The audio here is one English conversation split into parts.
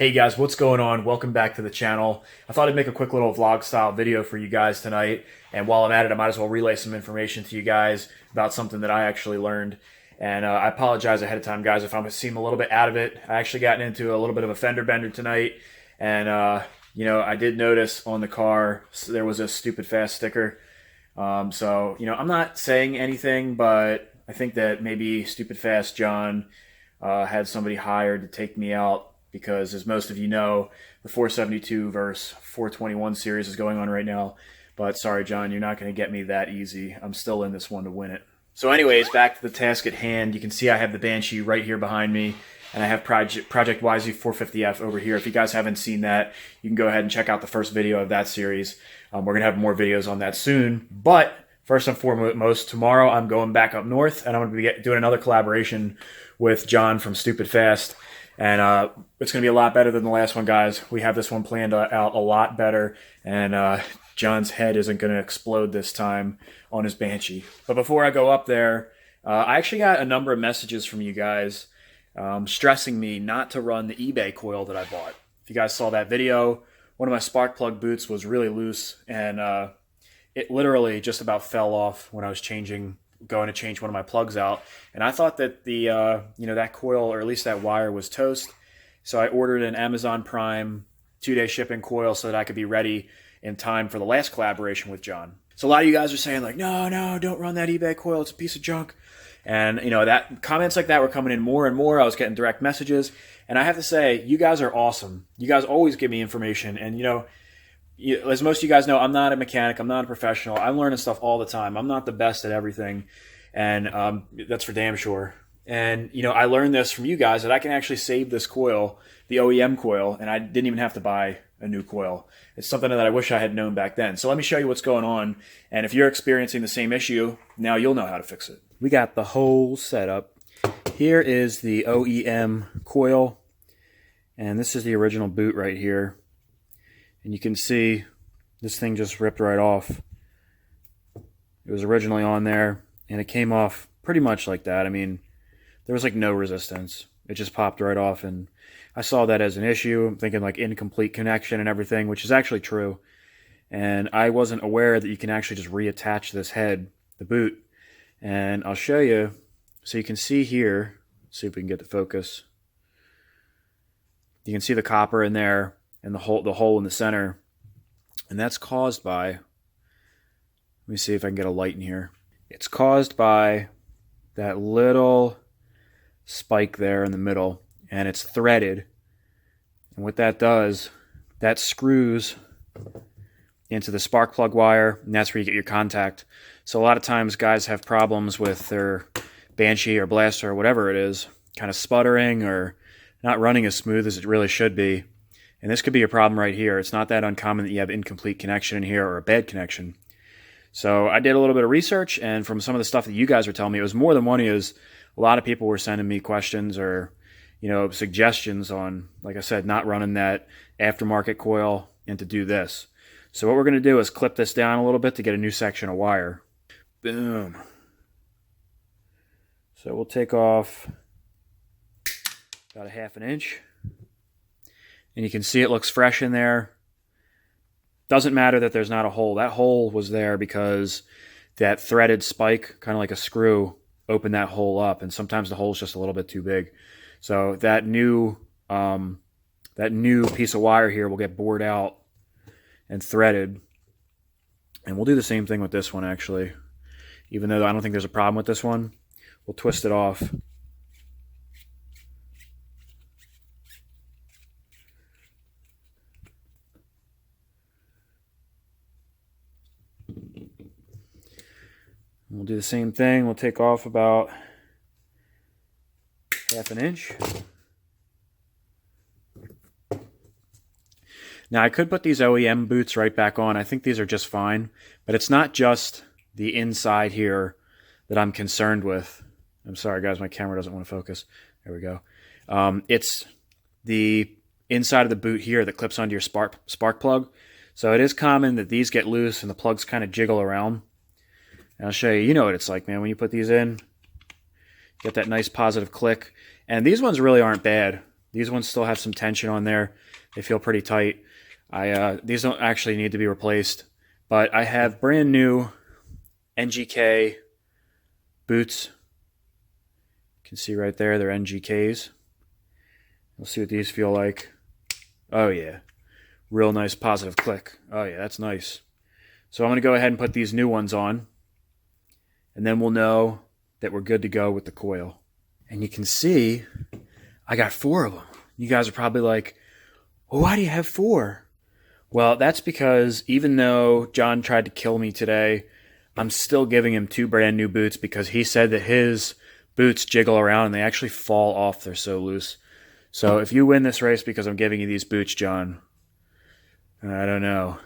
Hey guys, what's going on? Welcome back to the channel. I thought I'd make a quick little vlog style video for you guys tonight. And while I'm at it, I might as well relay some information to you guys about something that I actually learned. And I apologize ahead of time, guys, if I seem a little bit out of it. I actually gotten into a little bit of a fender bender tonight. And, I did notice on the car there was a stupid fast sticker. I'm not saying anything, but I think that maybe Stupid Fast John had somebody hired to take me out. Because as most of you know, the 472 versus 421 series is going on right now. But sorry, John, you're not going to get me that easy. I'm still in this one to win it. So anyways, back to the task at hand. You can see I have the Banshee right here behind me. And I have Project YZ450F over here. If you guys haven't seen that, you can go ahead and check out the first video of that series. We're going to have more videos on that soon. But first and foremost, tomorrow I'm going back up north. And I'm going to be doing another collaboration with John from Stupid Fast. And it's going to be a lot better than the last one, guys. We have this one planned out a lot better. And John's head isn't going to explode this time on his Banshee. But before I go up there, I actually got a number of messages from you guys stressing me not to run the eBay coil that I bought. If you guys saw that video, one of my spark plug boots was really loose. And it literally just about fell off when I was going to change one of my plugs out, and I thought that the that coil, or at least that wire, was toast. So I ordered an Amazon Prime 2-day shipping coil so that I could be ready in time for the last collaboration with John. So a lot of you guys are saying like, no, don't run that eBay coil, it's a piece of junk. And that comments like that were coming in more and more. I was getting direct messages, and I have to say, you guys are awesome. You guys always give me information, and as most of you guys know, I'm not a mechanic. I'm not a professional. I'm learning stuff all the time. I'm not the best at everything, and that's for damn sure. And, I learned this from you guys, that I can actually save this coil, the OEM coil, and I didn't even have to buy a new coil. It's something that I wish I had known back then. So let me show you what's going on, and if you're experiencing the same issue, now you'll know how to fix it. We got the whole setup. Here is the OEM coil, and this is the original boot right here. And you can see this thing just ripped right off. It was originally on there, and it came off pretty much like that. I mean, there was like no resistance. It just popped right off, and I saw that as an issue. I'm thinking like incomplete connection and everything, which is actually true. And I wasn't aware that you can actually just reattach this head, the boot. And I'll show you. So you can see here, see if we can get the focus. You can see the copper in there, and the hole in the center, and that's caused by, let me see if I can get a light in here. It's caused by that little spike there in the middle, and it's threaded. And what that does, that screws into the spark plug wire, and that's where you get your contact. So a lot of times guys have problems with their Banshee or Blaster or whatever it is, kind of sputtering or not running as smooth as it really should be. And this could be a problem right here. It's not that uncommon that you have incomplete connection in here or a bad connection. So I did a little bit of research, and from some of the stuff that you guys were telling me, it was more than one is a lot of people were sending me questions or, suggestions on, like I said, not running that aftermarket coil and to do this. So what we're going to do is clip this down a little bit to get a new section of wire. Boom. So we'll take off about a ½ inch. And you can see it looks fresh in there. Doesn't matter that there's not a hole. That hole was there because that threaded spike, kind of like a screw, opened that hole up. And sometimes the hole's just a little bit too big. So that new piece of wire here will get bored out and threaded. And we'll do the same thing with this one, actually. Even though I don't think there's a problem with this one, we'll twist it off. We'll do the same thing. We'll take off about ½ inch. Now I could put these OEM boots right back on. I think these are just fine, but it's not just the inside here that I'm concerned with. I'm sorry guys, my camera doesn't want to focus. There we go. It's the inside of the boot here that clips onto your spark plug. So it is common that these get loose and the plugs kind of jiggle around. And I'll show you, you know what it's like, man. When you put these in, get that nice positive click. And these ones really aren't bad. These ones still have some tension on there. They feel pretty tight. These don't actually need to be replaced, but I have brand new NGK boots. You can see right there, they're NGKs. We'll see what these feel like. Oh yeah, real nice positive click. Oh yeah, that's nice. So I'm going to go ahead and put these new ones on, and then we'll know that we're good to go with the coil. And you can see I got 4 of them. You guys are probably like, well, why do you have 4? Well, that's because even though John tried to kill me today, I'm still giving him 2 brand new boots because he said that his boots jiggle around and they actually fall off. They're so loose. So if you win this race because I'm giving you these boots, John, I don't know.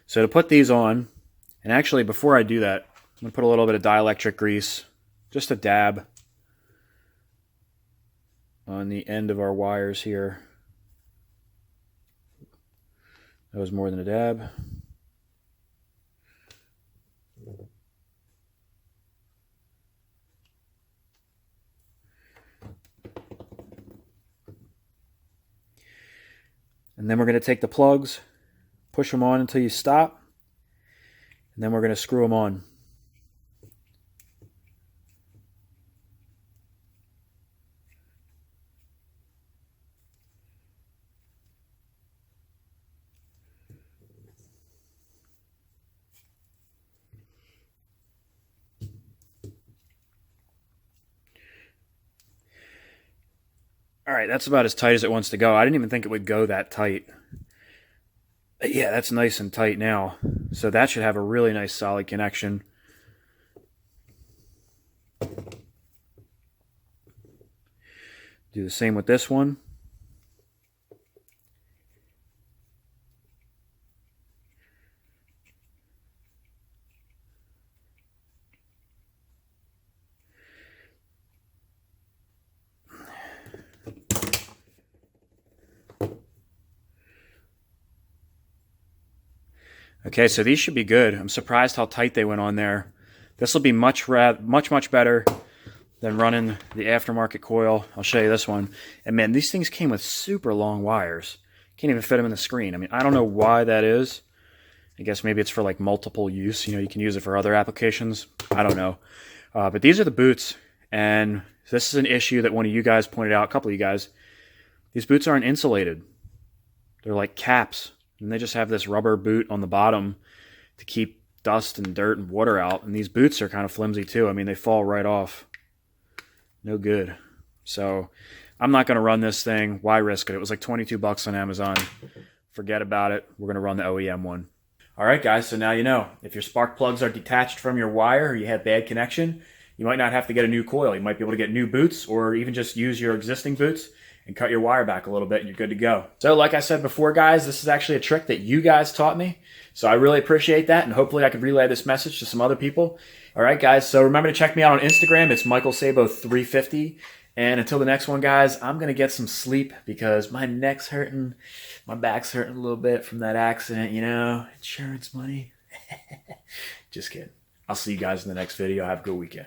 So to put these on, and actually before I do that, I'm going to put a little bit of dielectric grease, just a dab, on the end of our wires here. That was more than a dab. And then we're going to take the plugs, push them on until you stop, and then we're going to screw them on. All right, that's about as tight as it wants to go. I didn't even think it would go that tight. But yeah, that's nice and tight now. So that should have a really nice solid connection. Do the same with this one. Okay, so these should be good. I'm surprised how tight they went on there. This will be much better than running the aftermarket coil. I'll show you this one. And man, these things came with super long wires. Can't even fit them in the screen. I mean, I don't know why that is. I guess maybe it's for like multiple use. You know, you can use it for other applications. I don't know. But these are the boots. And this is an issue that one of you guys pointed out, a couple of you guys. These boots aren't insulated. They're like caps. And they just have this rubber boot on the bottom to keep dust and dirt and water out. And these boots are kind of flimsy too. I mean, they fall right off. No good. So I'm not going to run this thing. Why risk it? It was like 22 bucks on Amazon. Forget about it. We're going to run the OEM one. All right, guys. So now you know. If your spark plugs are detached from your wire or you have bad connection, you might not have to get a new coil. You might be able to get new boots or even just use your existing boots and cut your wire back a little bit and you're good to go. So like I said before, guys, this is actually a trick that you guys taught me. So I really appreciate that, and hopefully I could relay this message to some other people. All right, guys, so remember to check me out on Instagram. It's Sabo350. And until the next one, guys, I'm going to get some sleep because my neck's hurting. My back's hurting a little bit from that accident, you know. Insurance money. Just kidding. I'll see you guys in the next video. Have a good weekend.